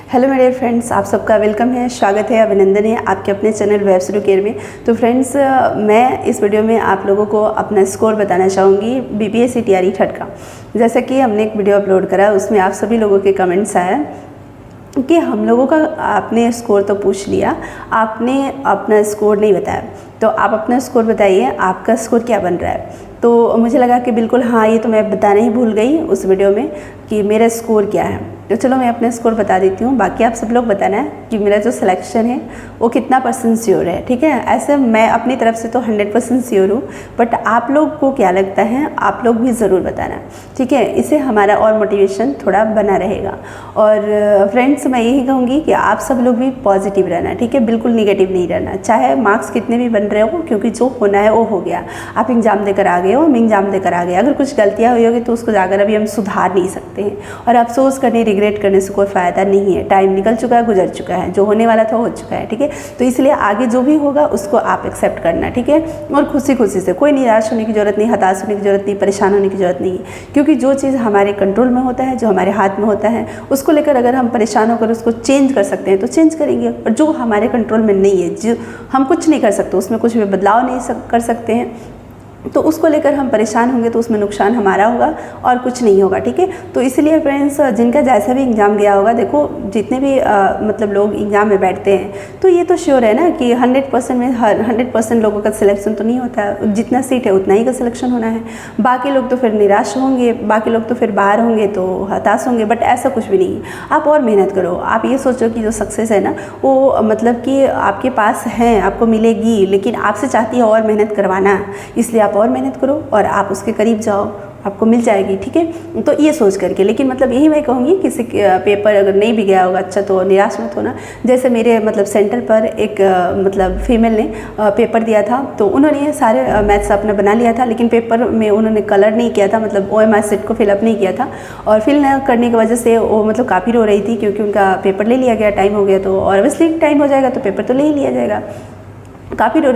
Hello मेरे friends, आप सबका वेलकम है, स्वागत है, अभिनंदन है आपके अपने चैनल वेब स्टडी केयर में। तो फ्रेंड्स, मैं इस वीडियो में आप लोगों को अपना स्कोर बताना चाहूँगी बीपीएससी टीआरई थर्ड का। जैसा कि हमने एक वीडियो अपलोड करा, उसमें आप सभी लोगों के कमेंट्स आया कि हम लोगों का आपने स्कोर तो पूछ लिया, आपने अपना स्कोर नहीं बताया, तो आप अपना स्कोर बताइए, आपका स्कोर क्या बन रहा है। तो मुझे लगा कि बिल्कुल हाँ, ये तो मैं बताना ही भूल गई उस वीडियो में कि मेरा स्कोर क्या है। तो चलो मैं अपना स्कोर बता देती हूँ, बाकी आप सब लोग बताना है कि मेरा जो सिलेक्शन है वो कितना % श्योर है। ठीक है, ऐसे मैं अपनी तरफ से तो 100% श्योर हूँ, बट आप लोग को क्या लगता है आप लोग भी ज़रूर बताना। ठीक है, इससे हमारा और मोटिवेशन थोड़ा बना रहेगा। और फ्रेंड्स, मैं यही कहूँगी कि आप सब लोग भी पॉजिटिव रहना। ठीक है, बिल्कुल निगेटिव नहीं रहना, चाहे मार्क्स कितने भी बन रहे हो, क्योंकि जो होना है वो हो गया। आप एग्ज़ाम देकर आ गए हो, हम एग्ज़ाम देकर आ गए। अगर कुछ गलतियाँ हुई होगी तो उसको जाकर अभी हम सुधार नहीं सकते हैं, और अफसोस करने, रिग्रेट करने से कोई फ़ायदा नहीं है। टाइम निकल चुका है, गुजर चुका है, जो होने वाला था हो चुका है। ठीक है, तो इसलिए आगे जो भी होगा उसको आप एक्सेप्ट करना। ठीक है, और खुशी खुशी से, कोई निराश होने की ज़रूरत नहीं, हताश होने की ज़रूरत नहीं, परेशान होने की ज़रूरत नहीं है, क्योंकि जो चीज़ हमारे कंट्रोल में होता है, जो हमारे हाथ में होता है, उसको लेकर अगर हम परेशान होकर उसको चेंज कर सकते हैं तो चेंज करेंगे। और जो हमारे कंट्रोल में नहीं है, जो हम कुछ नहीं कर सकते, उसमें कुछ भी बदलाव नहीं कर सकते हैं, तो उसको लेकर हम परेशान होंगे तो उसमें नुकसान हमारा होगा और कुछ नहीं होगा। ठीक है, तो इसलिए फ्रेंड्स, जिनका जैसा भी एग्ज़ाम गया होगा, देखो जितने भी मतलब लोग एग्ज़ाम में बैठते हैं तो ये तो श्योर है ना कि 100% में 100% लोगों का सिलेक्शन तो नहीं होता है। जितना सीट है उतना ही का सिलेक्शन होना है। बाकी लोग तो फिर निराश होंगे, बाकी लोग तो फिर बाहर होंगे, तो हताश होंगे, बट ऐसा कुछ भी नहीं है। आप और मेहनत करो। आप ये सोचो कि जो सक्सेस है ना वो मतलब कि आपके पास है, आपको मिलेगी, लेकिन आपसे चाहती है और मेहनत करवाना, इसलिए आप और मेहनत करो और आप उसके करीब जाओ, आपको मिल जाएगी। ठीक है, तो ये सोच करके, लेकिन मतलब यही मैं कहूँगी, किसी पेपर अगर नहीं भी गया होगा अच्छा तो निराश मत होना। जैसे मेरे मतलब सेंटर पर एक मतलब फीमेल ने पेपर दिया था, तो उन्होंने सारे मैथ्स अपना बना लिया था, लेकिन पेपर में उन्होंने कलर नहीं किया था, मतलब OMR सेट को फिलअप नहीं किया था, और फिल न करने की वजह से वो मतलब काफ़ी रो रही थी, क्योंकि उनका पेपर ले लिया गया, टाइम हो गया। तो और ऑब्वियसली टाइम हो जाएगा तो पेपर तो ले ही लिया जाएगा। काफ़ी रो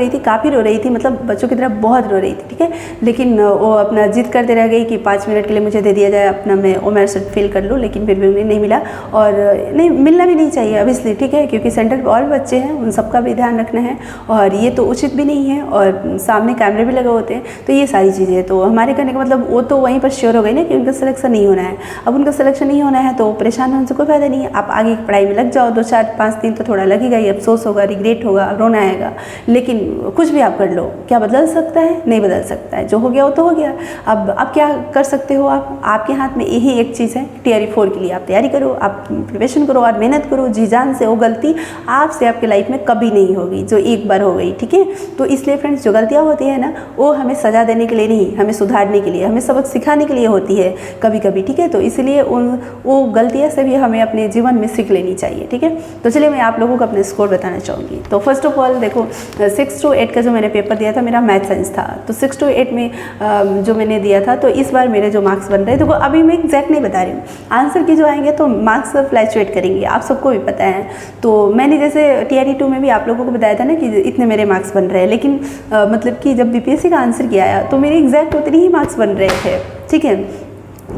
रही थी, मतलब बच्चों की तरह बहुत रो रही थी। ठीक है, लेकिन वो अपना जिद करते रह गई कि 5 मिनट के लिए मुझे दे दिया जाए, अपना मैं OMR सेट फिल कर लूँ, लेकिन फिर भी उन्हें नहीं मिला, और नहीं मिलना भी नहीं चाहिए ऑब्वियसली। ठीक है, क्योंकि सेंटर पर और बच्चे हैं, उन सबका भी ध्यान रखना है, और ये तो उचित भी नहीं है, और सामने कैमरे भी लगे होते हैं, तो ये सारी चीज़ें तो हमारे करने का मतलब वो तो वहीं पर श्योर हो गई ना कि उनका सिलेक्शन नहीं होना है। अब उनका सिलेक्शन नहीं होना है तो परेशान होने से कोई फ़ायदा नहीं है। आप आगे की पढ़ाई में लग जाओ, 2 4 5 दिन तो थोड़ा लगेगा ही, अफसोस होगा, रिग्रेट होगा, रोना आएगा, लेकिन कुछ भी आप कर लो, क्या बदल सकता है? नहीं बदल सकता है। जो हो गया वो तो हो गया। अब क्या कर सकते हो आप? आपके हाथ में यही एक चीज़ है, टीआरई 4 के लिए आप तैयारी करो, आप प्रिपरेशन करो और मेहनत करो जी जान से। वो गलती आपसे आपके लाइफ में कभी नहीं होगी जो एक बार हो गई। ठीक है, तो इसलिए फ्रेंड्स, जो गलतियाँ होती है ना वो हमें सजा देने के लिए नहीं, हमें सुधारने के लिए, हमें सबक सिखाने के लिए होती है कभी कभी। ठीक है, तो इसलिए वो गलतियाँ से भी हमें अपने जीवन में सीख लेनी चाहिए। ठीक है, तो चलिए मैं आप लोगों को अपने स्कोर बताना चाहूँगी। तो फर्स्ट ऑफ ऑल देखो, 6 to 8 का जो मैंने पेपर दिया था, मेरा मैथ साइंस था, तो 6 to 8 में जो मैंने दिया था, तो इस बार मेरे जो मार्क्स बन रहे हैं, देखो अभी मैं एग्जैक्ट नहीं बता रही हूँ, आंसर की जो आएंगे तो मार्क्स फ्लैक्चुएट करेंगे, आप सबको भी पता है। तो मैंने जैसे टीआरई 2 में भी आप लोगों को बताया था ना कि इतने मेरे मार्क्स बन रहे हैं, लेकिन मतलब कि जब बीपीएससी का आंसर किया आया तो मेरे एग्जैक्ट उतने ही मार्क्स बन रहे थे। ठीक है,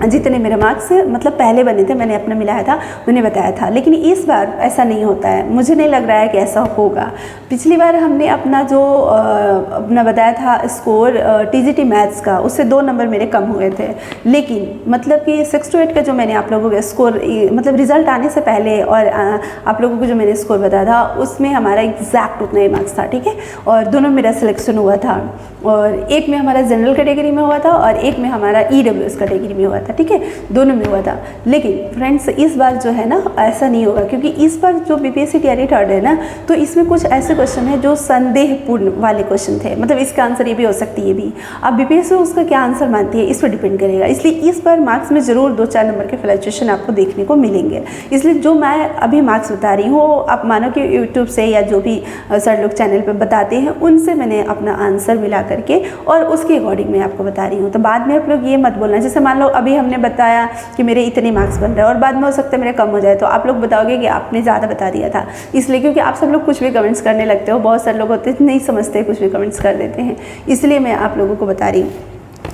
जितने मेरे मार्क्स मतलब पहले बने थे, मैंने अपना मिलाया था, मैंने बताया था। लेकिन इस बार ऐसा नहीं होता है, मुझे नहीं लग रहा है कि ऐसा होगा। पिछली बार हमने अपना जो अपना बताया था स्कोर टीजीटी मैथ्स का, उससे 2 नंबर मेरे कम हुए थे, लेकिन मतलब कि 6 to 8 का जो मैंने आप लोगों का स्कोर मतलब रिजल्ट आने से पहले और आप लोगों को जो मैंने स्कोर बताया था उसमें हमारा एग्जैक्ट उतना ही मार्क्स था। ठीक है, और दोनों मेरा सिलेक्शन हुआ था, और एक में हमारा जनरल कैटेगरी में हुआ था और एक में हमारा EWS कैटेगरी में हुआ था। ठीक है, दोनों में हुआ था। लेकिन फ्रेंड्स, इस बार जो है ना ऐसा नहीं होगा, क्योंकि इस बार जो बीपीएससी टीआरई थर्ड है ना, तो इसमें कुछ ऐसे क्वेश्चन है जो संदेहपूर्ण वाले क्वेश्चन थे, मतलब इसका आंसर ये भी हो सकती है, ये भी। अब बीपीएससी उसका क्या आंसर मानती है इस पर डिपेंड करेगा, इसलिए इस बार मार्क्स में ज़रूर 2 4 नंबर के फ्लक्चुएशन आपको देखने को मिलेंगे। इसलिए जो मैं अभी मार्क्स बता रही हूँ, आप मानो कि यूट्यूब से या जो भी सर लोग चैनल पर बताते हैं उनसे मैंने अपना आंसर मिला करके और उसके अकॉर्डिंग मैं आपको बता रही हूँ। तो बाद में आप लोग ये मत बोलना, जैसे मान लो अभी हमने बताया कि मेरे इतने मार्क्स बन रहे हैं और बाद में हो सकता है मेरे कम हो जाए, तो आप लोग बताओगे कि आपने ज़्यादा बता दिया था। इसलिए क्योंकि आप सब लोग कुछ भी कमेंट्स करने लगते हो, बहुत सारे लोग होते नहीं समझते, कुछ भी कमेंट्स कर देते हैं, इसलिए मैं आप लोगों को बता रही हूँ।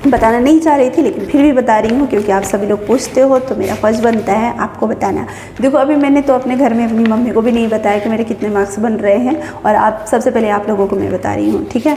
बताना नहीं चाह रही थी, लेकिन फिर भी बता रही हूँ क्योंकि आप सभी लोग पूछते हो तो मेरा फर्ज बनता है आपको बताना। देखो अभी मैंने तो अपने घर में अपनी मम्मी को भी नहीं बताया कि मेरे कितने मार्क्स बन रहे हैं, और आप सबसे पहले आप लोगों को मैं बता रही हूँ, ठीक है।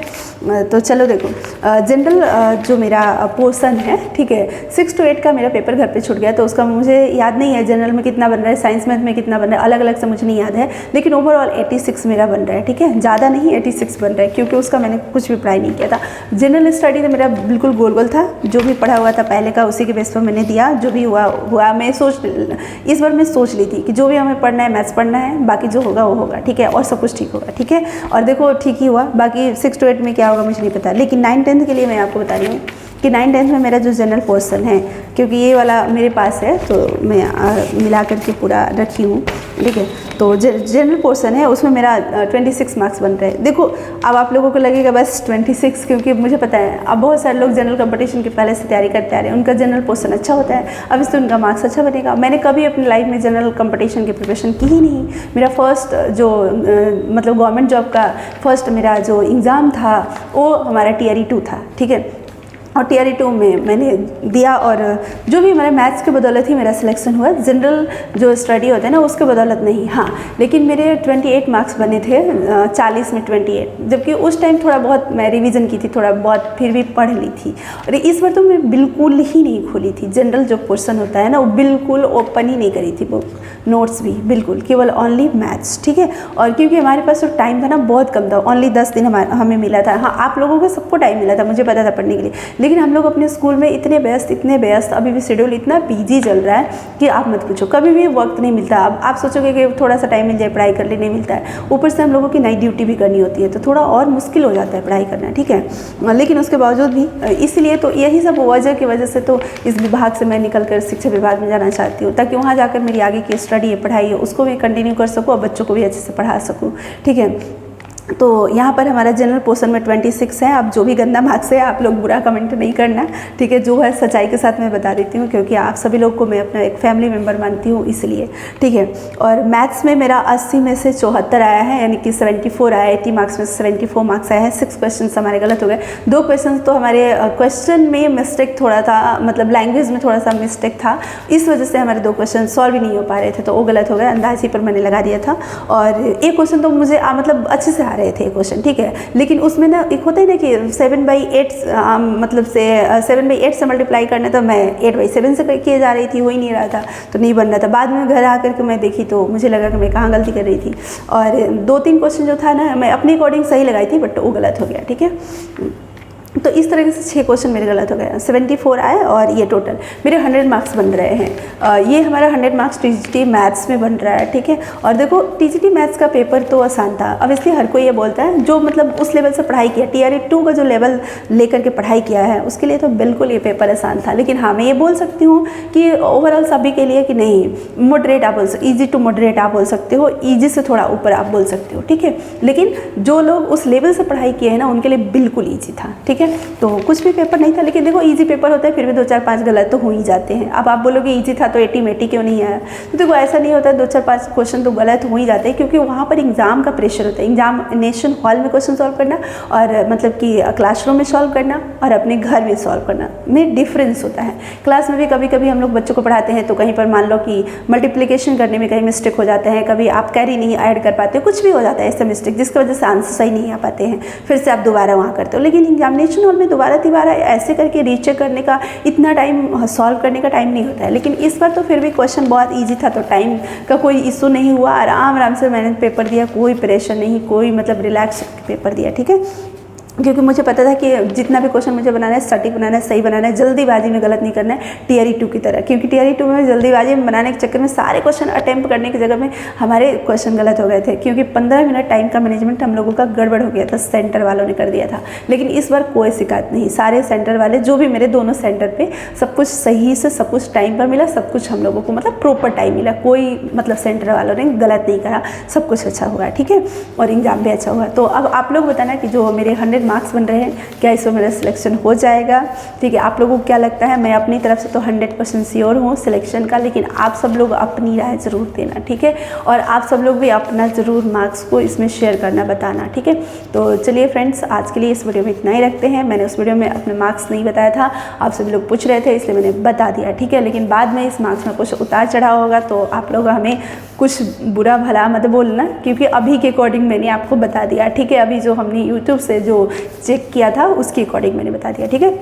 तो चलो देखो, जनरल जो मेरा पोर्सन है, ठीक है, 6 to 8 का मेरा पेपर घर पर छूट गया, तो उसका मुझे याद नहीं है जनरल में कितना बन रहा है, साइंस मैथ में कितना बन रहा है, अलग अलग से मुझे नहीं याद है, लेकिन ओवरऑल 86 मेरा बन रहा है, ठीक है, ज़्यादा नहीं 86 बन रहा है, क्योंकि उसका मैंने कुछ भी पढ़ाई नहीं किया था। जनरल स्टडी तो मेरा बिल्कुल गोल था, जो भी पढ़ा हुआ था पहले का उसी के बेस पर मैंने दिया, जो भी हुआ मैं इस बार मैं सोच ली थी कि जो भी हमें पढ़ना है मैथ्स पढ़ना है, बाकी जो होगा वो होगा, ठीक है, और सब कुछ ठीक होगा, ठीक है। और देखो ठीक ही हुआ, बाकी 6 to 8 में क्या होगा मुझे नहीं पता, लेकिन 9-10 के लिए मैं आपको बता रही हूँ कि 9-10 में मेरा जो जनरल पोर्शन है, क्योंकि ये वाला मेरे पास है तो मैं मिला करके पूरा रखी हूँ, ठीक है। तो जनरल पोर्शन है उसमें मेरा 26 मार्क्स बन रहे हैं। देखो अब आप लोगों को लगेगा बस 26, क्योंकि मुझे पता है अब बहुत सारे लोग जनरल कंपटीशन के पहले से तैयारी करते आ रहे हैं, उनका जनरल पोर्शन अच्छा होता है, अब इससे उनका मार्क्स अच्छा बनेगा। मैंने कभी अपनी लाइफ में जनरल कंपटीशन की प्रिपरेशन की ही नहीं। मेरा फर्स्ट जो मतलब गवर्नमेंट जॉब का फर्स्ट मेरा जो एग्ज़ाम था वो हमारा TRE 2 था, ठीक है, और TRE 2 में मैंने दिया, और जो भी हमारे मैथ्स के बदौलत ही मेरा सिलेक्शन हुआ, जनरल जो स्टडी होता है ना उसके बदौलत नहीं। हाँ, लेकिन मेरे 28 मार्क्स बने थे, 40 में 28, जबकि उस टाइम थोड़ा बहुत मैं रिवीजन की थी, थोड़ा बहुत फिर भी पढ़ ली थी। और इस बार तो मैं बिल्कुल ही नहीं खोली थी, जनरल जो पोर्शन होता है ना वो बिल्कुल ओपन ही नहीं करी थी बुक, नोट्स भी बिल्कुल, केवल ओनली मैथ्स, ठीक है। और क्योंकि हमारे पास जो टाइम था ना बहुत कम था, ओनली 10 दिन हमें मिला था। हाँ, आप लोगों को सबको टाइम मिला था, मुझे पता था पढ़ने के लिए, लेकिन हम लोग अपने स्कूल में इतने व्यस्त, अभी भी शेड्यूल इतना बिजी चल रहा है कि आप मत पूछो, कभी भी वक्त नहीं मिलता। अब आप सोचोगे कि थोड़ा सा टाइम मिल जाए पढ़ाई कर ले, नहीं मिलता है, ऊपर से हम लोगों की नाइट ड्यूटी भी करनी होती है, तो थोड़ा और मुश्किल हो जाता है पढ़ाई करना, ठीक है। लेकिन उसके बावजूद भी इसलिए तो यही सब वजह की वजह से तो इस विभाग से मैं निकल कर शिक्षा विभाग में जाना चाहती हूँ, ताकि वहाँ जाकर मेरी आगे की स्टडी है, पढ़ाई है, उसको भी कंटिन्यू कर सकूँ और बच्चों को भी अच्छे से पढ़ा सकूँ, ठीक है। तो यहाँ पर हमारा जनरल पोर्शन में 26 है। अब जो भी गंदा मार्क्स है आप लोग बुरा कमेंट नहीं करना, ठीक है, जो है सच्चाई के साथ मैं बता देती हूँ, क्योंकि आप सभी लोग को मैं अपना एक फैमिली मेम्बर मानती हूँ इसलिए, ठीक है। और मैथ्स में मेरा 80 में से 74 आया है, यानी कि 74 आया, 80 मार्क्स में 74 मार्क्स आए हैं। 6 क्वेश्चन हमारे गलत हो गए, 2 क्वेश्चन तो हमारे क्वेश्चन में मिस्टेक थोड़ा था, मतलब लैंग्वेज में थोड़ा सा मिस्टेक था, इस वजह से हमारे 2 क्वेश्चन सॉल्व ही नहीं हो पा रहे थे, तो वो गलत हो गए, अंदाज ही पर मैंने लगा दिया था। और एक क्वेश्चन तो मुझे मतलब अच्छे से आ रहे थे क्वेश्चन, ठीक है, लेकिन उसमें ना एक होता है ना कि 7/8 मतलब से 7/8 से मल्टीप्लाई करना, तो मैं 8/7 से किए जा रही थी, हो ही नहीं रहा था, तो नहीं बन रहा था। बाद में घर आकर के मैं देखी तो मुझे लगा कि मैं कहाँ गलती कर रही थी, और 2-3 क्वेश्चन जो था ना मैं अपने अकॉर्डिंग सही लगाई थी, बट वो गलत हो गया, ठीक है। तो इस तरीके से 6 क्वेश्चन मेरे गलत हो गए, 74 आए, और ये टोटल मेरे 100 मार्क्स बन रहे हैं। ये हमारा 100 मार्क्स TGT मैथ्स में बन रहा है, ठीक है। और देखो TGT मैथ्स का पेपर तो आसान था, अब इसलिए हर कोई ये बोलता है जो मतलब उस लेवल से पढ़ाई किया, TRE 2 का जो लेवल लेकर के पढ़ाई किया है उसके लिए तो बिल्कुल ये पेपर आसान था। लेकिन हाँ, मैं ये बोल सकती हूँ कि ओवरऑल सभी के लिए कि नहीं, मॉडरेट आप बोल सकते, ईजी टू मॉडरेट आप बोल सकते हो, ईजी से थोड़ा ऊपर आप बोल सकते हो, ठीक है। लेकिन जो लोग उस लेवल से पढ़ाई किए हैं ना उनके लिए बिल्कुल ईजी था, ठीक है। तो कुछ भी पेपर नहीं था, लेकिन देखो इजी पेपर होता है, फिर भी 2-4-5 गलत तो हो ही जाते हैं। अब आप बोलोगे इजी था तो 80 में 80 क्यों नहीं आया, तो देखो ऐसा नहीं होता है, 2-4-5 क्वेश्चन तो गलत हो ही जाते हैं, क्योंकि वहाँ पर एग्जाम का प्रेशर होता है, एग्जामिनेशन हॉल में क्वेश्चन सॉल्व करना और मतलब कि क्लासरूम में सॉल्व करना और अपने घर में सॉल्व करना में डिफरेंस होता है। क्लास में भी कभी कभी हम लोग बच्चों को पढ़ाते हैं तो कहीं पर मान लो कि मल्टीप्लिकेशन करने में कहीं मिस्टेक हो जाते हैं, कभी आप कैरी नहीं ऐड कर पाते, कुछ भी हो जाता है ऐसा मिस्टेक, जिसकी वजह से आंसर सही नहीं आ पाते हैं, फिर से आप दोबारा वहाँ करते हो। लेकिन एग्जामिनेशन हॉल में दोबारा ऐसे करके रीचेक करने का इतना टाइम, सॉल्व करने का टाइम नहीं होता है। लेकिन इस बार तो फिर भी क्वेश्चन बहुत इजी था, तो टाइम का कोई इशू नहीं हुआ, आराम से मैंने पेपर दिया, कोई प्रेशर नहीं, कोई मतलब रिलैक्स पेपर दिया, ठीक है। क्योंकि मुझे पता था कि जितना भी क्वेश्चन मुझे बनाना है सटीक बनाना है, सही बनाना है, जल्दीबाजी में गलत नहीं करना है TRE 2 की तरह। क्योंकि TRE 2 में जल्दीबाजी में बनाने के चक्कर में सारे क्वेश्चन अटेम्प्ट करने की जगह में हमारे क्वेश्चन गलत हो गए थे, क्योंकि 15 मिनट टाइम का मैनेजमेंट हम लोगों का गड़बड़ हो गया था, सेंटर वालों ने कर दिया था। लेकिन इस बार कोई शिकायत नहीं, सारे सेंटर वाले जो भी मेरे दोनों सेंटर पर सब कुछ सही से, सब कुछ टाइम पर मिला, सब कुछ हम लोगों को मतलब प्रॉपर टाइम मिला, कोई मतलब सेंटर वालों ने गलत नहीं करा, सब कुछ अच्छा हुआ, ठीक है। और एग्जाम भी अच्छा हुआ। तो अब आप लोग बताना कि जो मेरे 100 मार्क्स बन रहे हैं, क्या इसमें मेरा सिलेक्शन हो जाएगा। ठीक है, आप लोगों को क्या लगता है। मैं अपनी तरफ से तो 100% श्योर हूँ सिलेक्शन का, लेकिन आप सब लोग अपनी राय ज़रूर देना। ठीक है, और आप सब लोग भी अपना ज़रूर मार्क्स को इसमें शेयर करना, बताना। ठीक है, तो चलिए फ्रेंड्स, आज के लिए इस वीडियो में इतना ही रखते हैं। मैंने उस वीडियो में अपने मार्क्स नहीं बताया था, आप सभी लोग पूछ रहे थे, इसलिए मैंने बता दिया। ठीक है, लेकिन बाद में इस मार्क्स में कुछ उतार चढ़ाव होगा तो आप लोग हमें कुछ बुरा भला मत बोलना, क्योंकि अभी के अकॉर्डिंग मैंने आपको बता दिया। ठीक है, अभी जो हमने यूट्यूब से जो चेक किया था उसके अकॉर्डिंग मैंने बता दिया। ठीक है,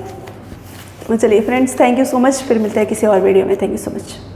तो चलिए friends, thank you so much. फिर मिलते हैं किसी और वीडियो में। Thank you so much.